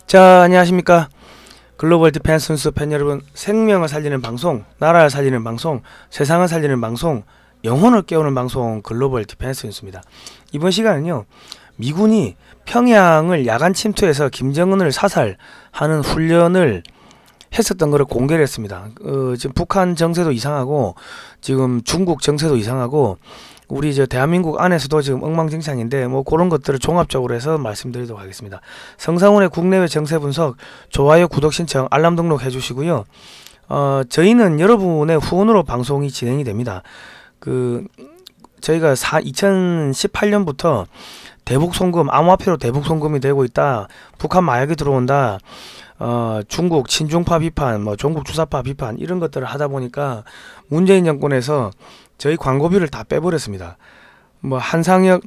자, 안녕하십니까. 글로벌 디펜스 뉴스 팬 여러분, 생명을 살리는 방송, 나라를 살리는 방송, 세상을 살리는 방송, 영혼을 깨우는 방송 글로벌 디펜스 뉴스입니다. 이번 시간은요, 미군이 평양을 야간 침투해서 김정은을 사살하는 훈련을 했었던 것을 공개를 했습니다. 지금 북한 정세도 이상하고 지금 중국 정세도 이상하고 우리 대한민국 안에서도 지금 엉망진창인데 뭐 그런 것들을 종합적으로 해서 말씀드리도록 하겠습니다. 성상훈의 국내외 정세 분석, 좋아요, 구독 신청, 알람 등록 해주시고요. 저희는 여러분의 후원으로 방송이 진행이 됩니다. 저희가 2018년부터 대북송금, 암호화폐로 대북송금이 되고 있다, 북한 마약이 들어온다, 중국 친중파 비판, 종북 주사파 비판, 이런 것들을 하다 보니까 문재인 정권에서 저희 광고비를 다 빼버렸습니다. 한상혁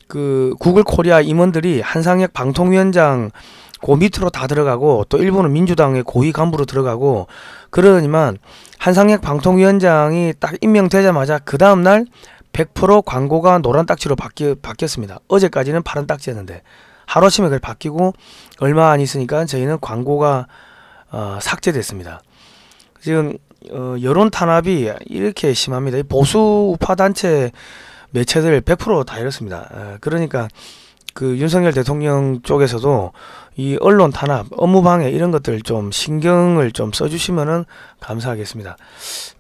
구글 코리아 임원들이 한상혁 방통위원장 그 밑으로 다 들어가고, 또 일부는 민주당의 고위 간부로 들어가고 그러더니만 한상혁 방통위원장이 딱 임명되자마자 그 다음날 100% 광고가 노란 딱지로 바뀌었습니다. 어제까지는 파란 딱지였는데 하루아침에 그걸 바뀌고 얼마 안 있으니까 저희는 광고가 삭제됐습니다. 지금 여론 탄압이 이렇게 심합니다. 보수 우파 단체 매체들 100% 다 이렇습니다. 그러니까 윤석열 대통령 쪽에서도 이 언론 탄압, 업무 방해 이런 것들 좀 신경을 좀 써주시면은 감사하겠습니다.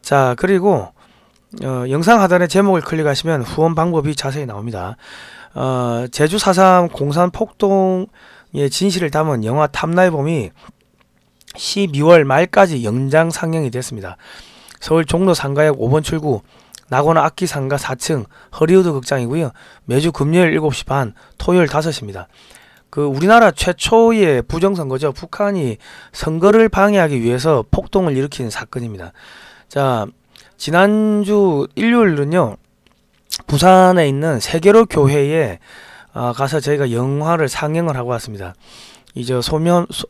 자, 그리고 영상 하단에 제목을 클릭하시면 후원 방법이 자세히 나옵니다. 제주 4.3 공산 폭동의 진실을 담은 영화 탐나의 봄이 12월 말까지 연장 상영이 됐습니다. 서울 종로 상가역 5번 출구, 낙원 악기 상가 4층 허리우드 극장이고요. 매주 금요일 7시 반, 토요일 5시입니다. 우리나라 최초의 부정선거죠. 북한이 선거를 방해하기 위해서 폭동을 일으킨 사건입니다. 자, 지난주 일요일은요, 부산에 있는 세계로 교회에 가서 저희가 영화를 상영을 하고 왔습니다. 이제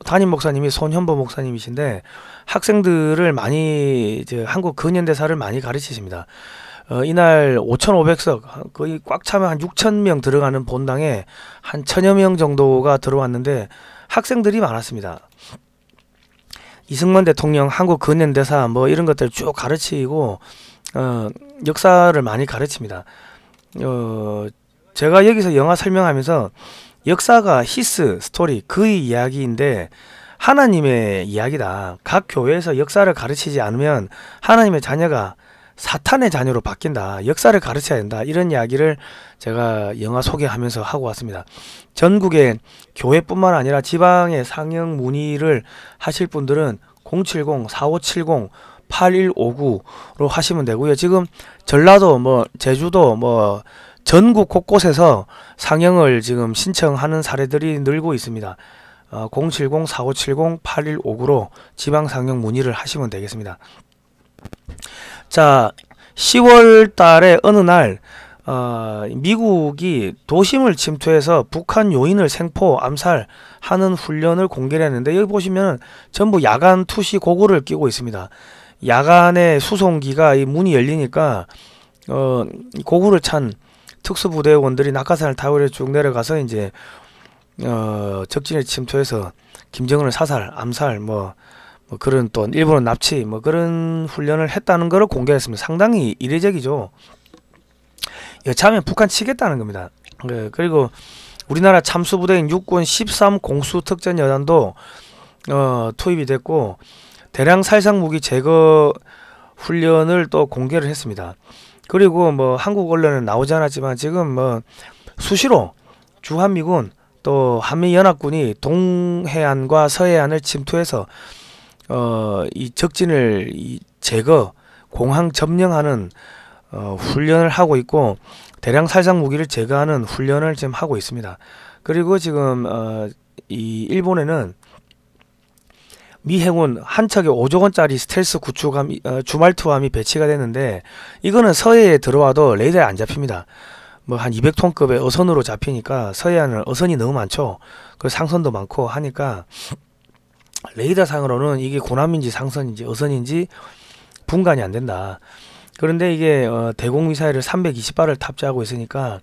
담임 목사님이 손현보 목사님이신데 학생들을 많이 한국 근현대사를 많이 가르치십니다. 이날 5,500석, 거의 꽉 차면 한 6,000명 들어가는 본당에 한 1,000여 명 정도가 들어왔는데 학생들이 많았습니다. 이승만 대통령 한국 근현대사 이런 것들 쭉 가르치고 역사를 많이 가르칩니다. 제가 여기서 영화 설명하면서 역사가 히스 스토리, 그의 이야기인데 하나님의 이야기다. 각 교회에서 역사를 가르치지 않으면 하나님의 자녀가 사탄의 자녀로 바뀐다. 역사를 가르쳐야 된다. 이런 이야기를 제가 영화 소개하면서 하고 왔습니다. 전국의 교회뿐만 아니라 지방에 상영 문의를 하실 분들은 070-4570-8159로 하시면 되고요. 지금 전라도, 제주도, 전국 곳곳에서 상영을 지금 신청하는 사례들이 늘고 있습니다. 070-4570-8159로 지방 상영 문의를 하시면 되겠습니다. 자, 10월 달에 어느 날 미국이 도심을 침투해서 북한 요인을 생포, 암살하는 훈련을 공개를 했는데, 여기 보시면 전부 야간 투시 고글을 끼고 있습니다. 야간에 수송기가 이 문이 열리니까 고글을 찬 특수부대원들이 낙하산을 타고 쭉 내려가서 이제 적진에 침투해서 김정은을 사살, 암살, 그런, 또 일본은 납치, 그런 훈련을 했다는 것을 공개했습니다. 상당히 이례적이죠. 여차하면 북한 치겠다는 겁니다. 그리고 우리나라 참수부대인 육군 13 공수특전여단도 투입이 됐고, 대량 살상무기 제거 훈련을 또 공개를 했습니다. 그리고 한국 언론은 나오지 않았지만 지금 수시로 주한미군 또 한미연합군이 동해안과 서해안을 침투해서 이 적진을 제거, 공항 점령하는 훈련을 하고 있고, 대량 살상 무기를 제거하는 훈련을 지금 하고 있습니다. 그리고 지금 이 일본에는 미 해군 한 척에 5조 원짜리 스텔스 구축함, 주말투함이 배치가 됐는데, 이거는 서해에 들어와도 레이더에 안 잡힙니다. 한 200톤급의 어선으로 잡히니까, 서해안은 어선이 너무 많죠. 그 상선도 많고 하니까 레이더 상으로는 이게 군함인지 상선인지 어선인지 분간이 안 된다. 그런데 이게 대공미사일을 320발을 탑재하고 있으니까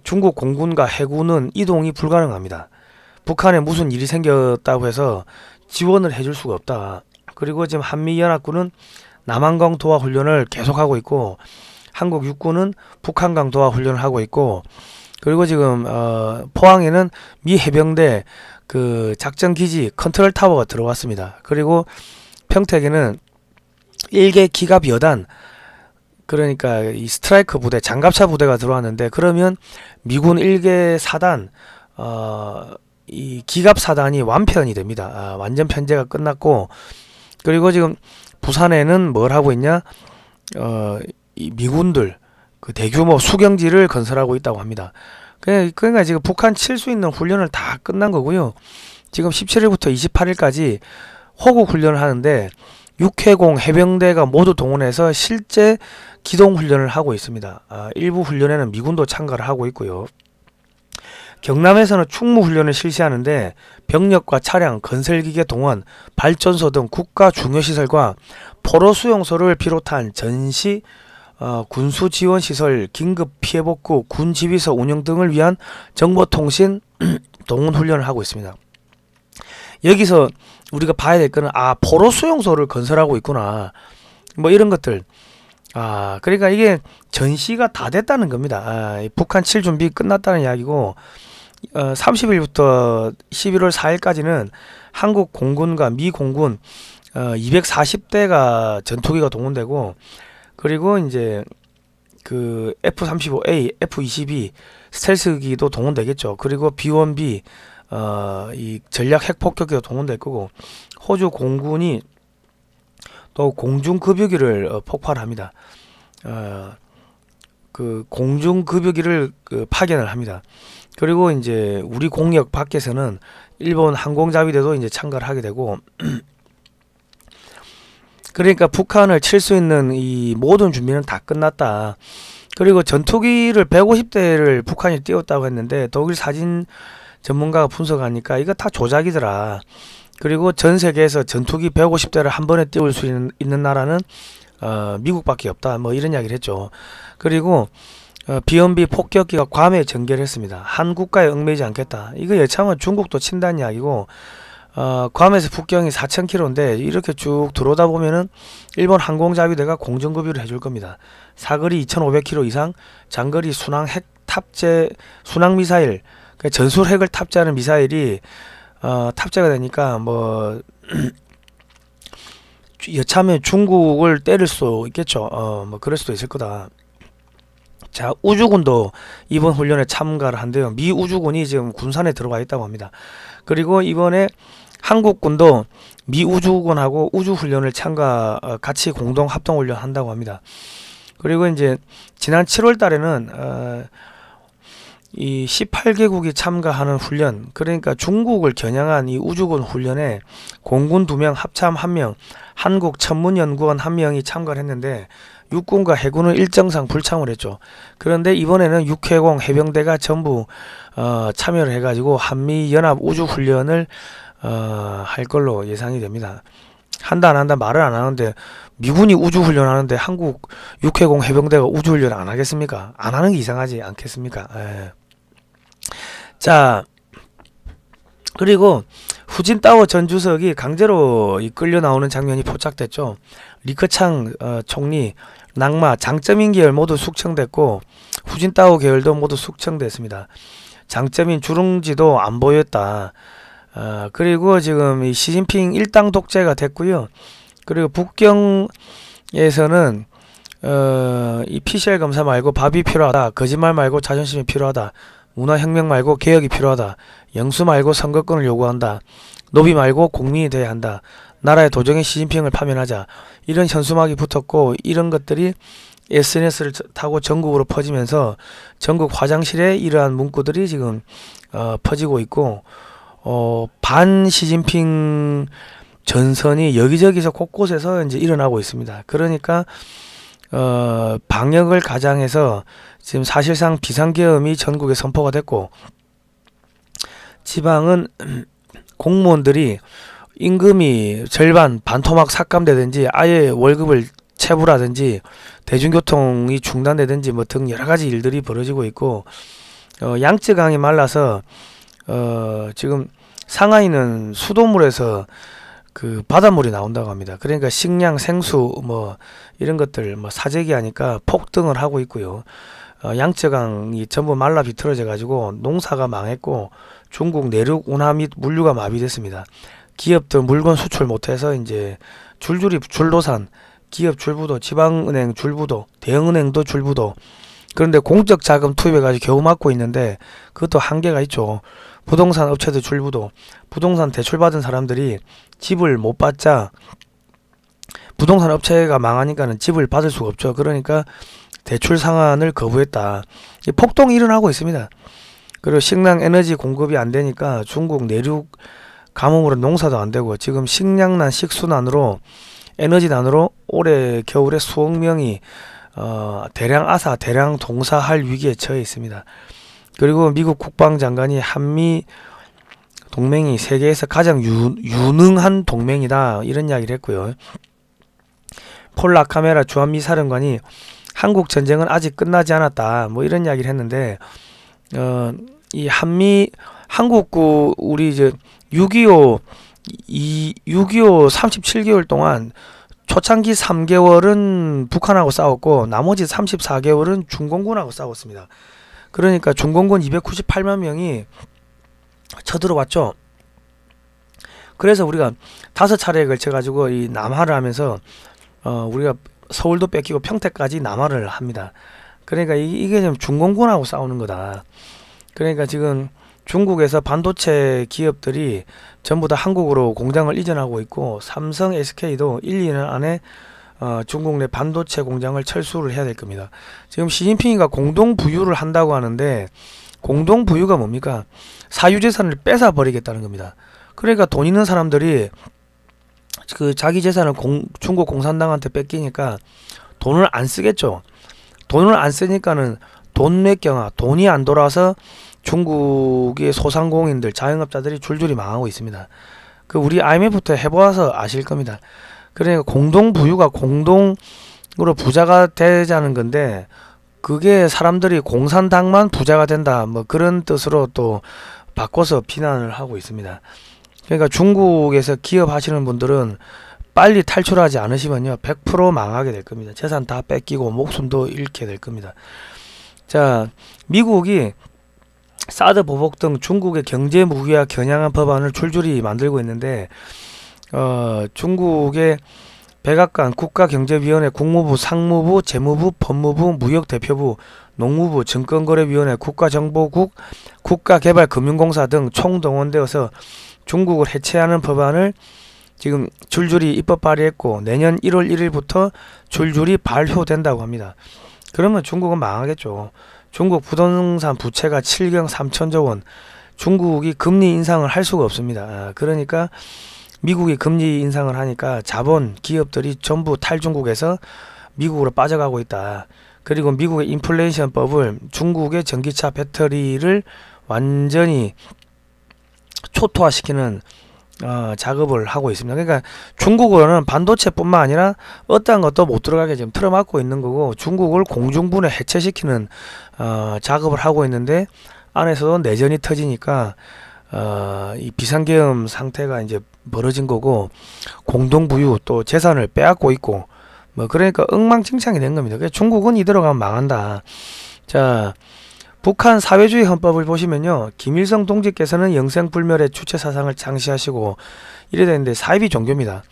중국 공군과 해군은 이동이 불가능합니다. 북한에 무슨 일이 생겼다고 해서 지원을 해줄 수가 없다. 그리고 지금 한미연합군은 남한강 도하 훈련을 계속하고 있고, 한국 육군은 북한강 도하 훈련을 하고 있고, 그리고 지금 포항에는 미 해병대 그 작전기지 컨트롤 타워가 들어왔습니다. 그리고 평택에는 1개 기갑 여단, 그러니까 이 스트라이크 부대, 장갑차 부대가 들어왔는데, 그러면 미군 1개 사단, 이 기갑 사단이 완편이 됩니다. 완전 편제가 끝났고, 그리고 지금 부산에는 뭘 하고 있냐? 이 미군들 그 대규모 수경지를 건설하고 있다고 합니다. 그러니까 지금 북한 칠 수 있는 훈련을 다 끝난 거고요. 지금 17일부터 28일까지 호국 훈련을 하는데, 육해공 해병대가 모두 동원해서 실제 기동 훈련을 하고 있습니다. 일부 훈련에는 미군도 참가를 하고 있고요. 경남에서는 충무 훈련을 실시하는데, 병력과 차량, 건설기계 동원, 발전소 등 국가 중요시설과 포로 수용소를 비롯한 전시, 군수 지원 시설, 긴급 피해 복구, 군 지휘소 운영 등을 위한 정보통신 동원 훈련을 하고 있습니다. 여기서 우리가 봐야 될 거는, 포로 수용소를 건설하고 있구나, 뭐 이런 것들. 그러니까 이게 전시가 다 됐다는 겁니다. 북한 칠 준비 끝났다는 이야기고, 30일부터 11월 4일까지는 한국 공군과 미 공군 240대가 전투기가 동원되고, 그리고 이제 그 F-35A, F-22 스텔스기도 동원되겠죠. 그리고 B-1B 이 전략 핵폭격기도 동원될 거고, 호주 공군이 또 공중급유기를 폭발합니다. 그 공중급유기를 파견을 합니다. 그리고 이제 우리 공역 밖에서는 일본 항공자위대도 이제 참가를 하게 되고, 그러니까 북한을 칠 수 있는 이 모든 준비는 다 끝났다. 그리고 전투기를 150대를 북한이 띄웠다고 했는데, 독일 사진 전문가가 분석하니까 이거 다 조작이더라. 그리고 전 세계에서 전투기 150대를 한 번에 띄울 수 있는 나라는 미국밖에 없다, 뭐 이런 이야기를 했죠. 그리고 B-1B 폭격기가 괌에 전개를 했습니다. 한 국가에 얽매이지 않겠다. 이거 여차하면 중국도 친다는 이야기고, 괌에서 북경이 4,000km인데 이렇게 쭉 들어오다 보면은 일본 항공자위대가 공정급유를 해줄 겁니다. 사거리 2,500km 이상, 장거리 순항 핵 탑재 순항 미사일, 그러니까 전술 핵을 탑재하는 미사일이 탑재가 되니까 뭐 여차하면 중국을 때릴 수 있겠죠. 뭐 그럴 수도 있을 거다. 자, 우주군도 이번 훈련에 참가를 한대요. 미 우주군이 지금 군산에 들어와 있다고 합니다. 그리고 이번에 한국군도 미 우주군하고 우주훈련을 같이 공동 합동훈련 한다고 합니다. 그리고 이제 지난 7월 달에는 이 18개국이 참가하는 훈련, 그러니까 중국을 겨냥한 이 우주군 훈련에 공군 2명, 합참 1명, 한국 천문연구원 1명이 참가를 했는데, 육군과 해군은 일정상 불참을 했죠. 그런데 이번에는 육해공 해병대가 전부 참여를 해가지고 한미연합 우주훈련을 할 걸로 예상이 됩니다. 한다 안 한다 말을 안 하는데, 미군이 우주훈련 하는데 한국 육해공 해병대가 우주훈련 안 하겠습니까? 안 하는 게 이상하지 않겠습니까? 자, 그리고 후진타오 전 주석이 강제로 끌려 나오는 장면이 포착됐죠. 리커창 총리, 낙마, 장쩌민 계열 모두 숙청됐고, 후진타오 계열도 모두 숙청됐습니다. 장쩌민 주룽지도 안 보였다. 그리고 지금 이 시진핑 일당 독재가 됐고요. 그리고 북경에서는 이 PCR 검사 말고 밥이 필요하다, 거짓말 말고 자존심이 필요하다, 문화혁명 말고 개혁이 필요하다, 영수 말고 선거권을 요구한다, 노비 말고 국민이 돼야 한다, 나라의 도정의 시진핑을 파면하자, 이런 현수막이 붙었고, 이런 것들이 SNS를 타고 전국으로 퍼지면서 전국 화장실에 이러한 문구들이 지금 퍼지고 있고, 반 시진핑 전선이 여기저기서 곳곳에서 이제 일어나고 있습니다. 그러니까 방역을 가장해서 지금 사실상 비상계엄이 전국에 선포가 됐고, 지방은 공무원들이 임금이 절반 반토막 삭감되든지 아예 월급을 체불하든지 대중교통이 중단되든지 뭐 등 여러가지 일들이 벌어지고 있고, 양쯔강이 말라서 지금 상하이는 수돗물에서 그 바닷물이 나온다고 합니다. 그러니까 식량, 생수 뭐 이런 것들 뭐 사재기 하니까 폭등을 하고 있고요. 양쯔강이 전부 말라 비틀어져 가지고 농사가 망했고 중국 내륙 운하 및 물류가 마비됐습니다. 기업들 물건 수출 못해서 이제 줄줄이 줄도산, 기업 줄부도, 지방은행 줄부도, 대형은행도 줄부도. 그런데 공적 자금 투입해 가지고 겨우 막고 있는데 그것도 한계가 있죠. 부동산 업체들 줄부도, 부동산 대출 받은 사람들이 집을 못 받자 부동산 업체가 망하니까는 집을 받을 수가 없죠. 그러니까 대출 상환을 거부했다. 폭동이 일어나고 있습니다. 그리고 식량 에너지 공급이 안 되니까 중국 내륙 가뭄으로 농사도 안 되고 지금 식량난 식수난으로 에너지난으로 올해 겨울에 수억 명이 대량 아사, 대량 동사할 위기에 처해 있습니다. 그리고 미국 국방장관이 한미 동맹이 세계에서 가장 유능한 동맹이다 이런 이야기를 했고요. 폴 라카메라 주한미사령관이 한국 전쟁은 아직 끝나지 않았다 뭐 이런 이야기를 했는데 이 한국구 우리 이제 6.25 37개월 동안 초창기 3개월은 북한하고 싸웠고 나머지 34개월은 중공군하고 싸웠습니다. 그러니까 중공군 298만 명이 쳐들어왔죠. 그래서 우리가 5차례에 걸쳐 가지고 이 남하를 하면서 우리가 서울도 뺏기고 평택까지 남하를 합니다. 그러니까 이게 지금 중공군하고 싸우는 거다. 그러니까 지금 중국에서 반도체 기업들이 전부 다 한국으로 공장을 이전하고 있고 삼성, SK도 1, 2년 안에 중국 내 반도체 공장을 철수를 해야 될 겁니다. 지금 시진핑이가 공동부유를 한다고 하는데 공동부유가 뭡니까? 사유재산을 뺏어 버리겠다는 겁니다. 그러니까 돈 있는 사람들이 그 자기 재산을 중국 공산당한테 뺏기니까 돈을 안 쓰겠죠. 돈을 안 쓰니까는 돈 맥경화, 돈이 안 돌아서 중국의 소상공인들, 자영업자들이 줄줄이 망하고 있습니다. 그 우리 IMF부터 해보아서 아실 겁니다. 그러니까 공동부유가 공동으로 부자가 되자는 건데 그게 사람들이 공산당만 부자가 된다 뭐 그런 뜻으로 또 바꿔서 비난을 하고 있습니다. 그러니까 중국에서 기업 하시는 분들은 빨리 탈출하지 않으시면요 100% 망하게 될 겁니다. 재산 다 뺏기고 목숨도 잃게 될 겁니다. 자, 미국이 사드 보복 등 중국의 경제 무기와 겨냥한 법안을 줄줄이 만들고 있는데 중국의 백악관, 국가경제위원회, 국무부, 상무부, 재무부, 법무부, 무역대표부, 농무부, 증권거래위원회, 국가정보국, 국가개발금융공사 등 총동원되어서 중국을 해체하는 법안을 지금 줄줄이 입법 발의했고 내년 1월 1일부터 줄줄이 발효된다고 합니다. 그러면 중국은 망하겠죠. 중국 부동산 부채가 7경 3천조 원, 중국이 금리 인상을 할 수가 없습니다. 그러니까 미국이 금리 인상을 하니까 자본 기업들이 전부 탈중국에서 미국으로 빠져가고 있다. 그리고 미국의 인플레이션법을 중국의 전기차 배터리를 완전히 초토화시키는 작업을 하고 있습니다. 그러니까 중국으로는 반도체뿐만 아니라 어떠한 것도 못 들어가게 지금 틀어막고 있는 거고 중국을 공중분해 해체시키는 작업을 하고 있는데 안에서도 내전이 터지니까 이 비상계엄 상태가 이제 벌어진 거고 공동부유 또 재산을 빼앗고 있고 뭐 그러니까 엉망진창이 된 겁니다. 그러니까 중국은 이대로 가면 망한다. 자, 북한 사회주의 헌법을 보시면요 김일성 동지께서는 영생불멸의 주체사상을 창시하시고 이래 되는데 사입이 종교입니다.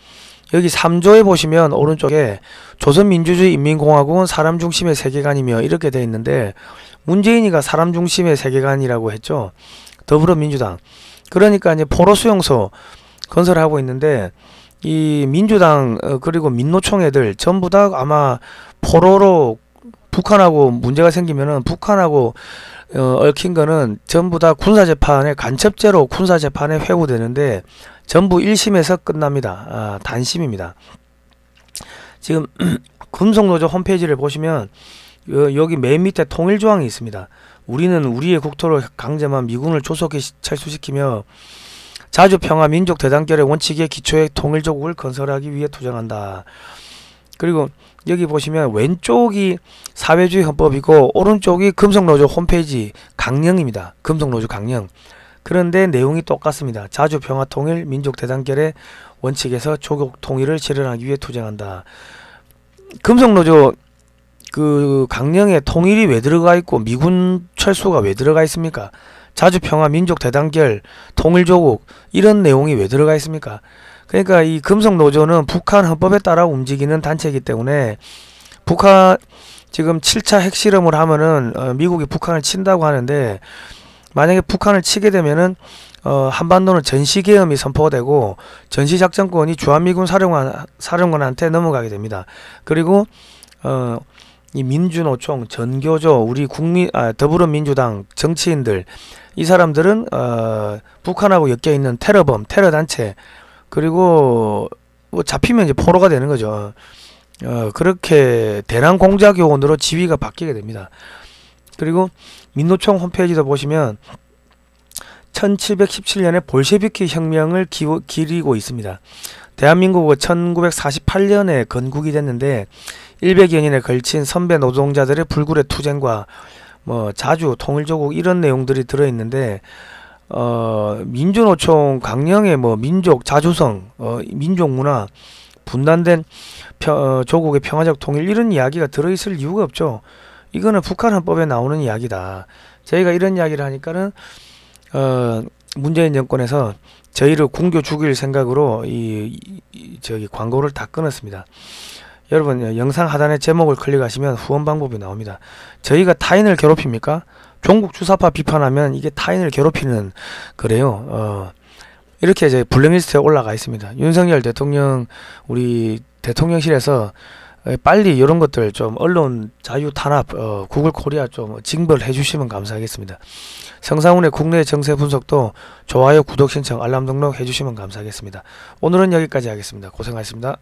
여기 3조에 보시면 오른쪽에 조선민주주의 인민공화국은 사람 중심의 세계관이며 이렇게 되어 있는데 문재인이가 사람 중심의 세계관이라고 했죠. 더불어민주당. 그러니까 이제 포로 수용소 건설하고 있는데 이 민주당 그리고 민노총 애들 전부 다 아마 포로로 북한하고 문제가 생기면은 북한하고 얽힌 거는 전부 다 군사재판에 간첩죄로 군사재판에 회부되는데 전부 1심에서 끝납니다. 단심입니다. 지금 금속노조 홈페이지를 보시면 여기 맨 밑에 통일조항이 있습니다. 우리는 우리의 국토를 강제만 미군을 조속히 철수시키며 자주평화 민족 대단결의 원칙에 기초해 통일조국을 건설하기 위해 투쟁한다. 그리고 여기 보시면 왼쪽이 사회주의 헌법이고 오른쪽이 금속노조 홈페이지 강령입니다. 금속노조 강령. 그런데 내용이 똑같습니다. 자주 평화 통일 민족 대단결의 원칙에서 조국 통일을 실현하기 위해 투쟁한다. 금속노조 그 강령에 통일이 왜 들어가 있고 미군 철수가 왜 들어가 있습니까? 자주평화 민족 대단결 통일조국 이런 내용이 왜 들어가 있습니까? 그러니까 이 금속노조는 북한 헌법에 따라 움직이는 단체이기 때문에 북한 지금 7차 핵실험을 하면은 미국이 북한을 친다고 하는데, 만약에 북한을 치게 되면은 한반도는 전시계엄이 선포가 되고 전시작전권이 주한미군 사령관한테 넘어가게 됩니다. 그리고 이 민주노총, 전교조, 우리 더불어민주당 정치인들, 이 사람들은 북한하고 엮여있는 테러범, 테러단체, 그리고 뭐 잡히면 이제 포로가 되는 거죠. 그렇게 대남공작요원으로 지위가 바뀌게 됩니다. 그리고 민노총 홈페이지도 보시면 1717년에 볼셰비키 혁명을 기리고 있습니다. 대한민국은 1948년에 건국이 됐는데 100여 년에 걸친 선배 노동자들의 불굴의 투쟁과 뭐 자주 통일조국 이런 내용들이 들어있는데, 민주노총 강령의 뭐 민족 자주성, 민족문화, 분단된 조국의 평화적 통일 이런 이야기가 들어있을 이유가 없죠. 이거는 북한 헌법에 나오는 이야기다. 저희가 이런 이야기를 하니까는 문재인 정권에서 저희를 굶겨 죽일 생각으로 저기 광고를 다 끊었습니다. 여러분 영상 하단에 제목을 클릭하시면 후원 방법이 나옵니다. 저희가 타인을 괴롭힙니까? 종북 주사파 비판하면 이게 타인을 괴롭히는 그래요. 이렇게 이제 블랙리스트에 올라가 있습니다. 윤석열 대통령 우리 대통령실에서 빨리 이런 것들 좀 언론 자유 탄압, 구글 코리아 좀 징벌해 주시면 감사하겠습니다. 성상훈의 국내 정세 분석도 좋아요, 구독 신청, 알람 등록 해 주시면 감사하겠습니다. 오늘은 여기까지 하겠습니다. 고생하셨습니다.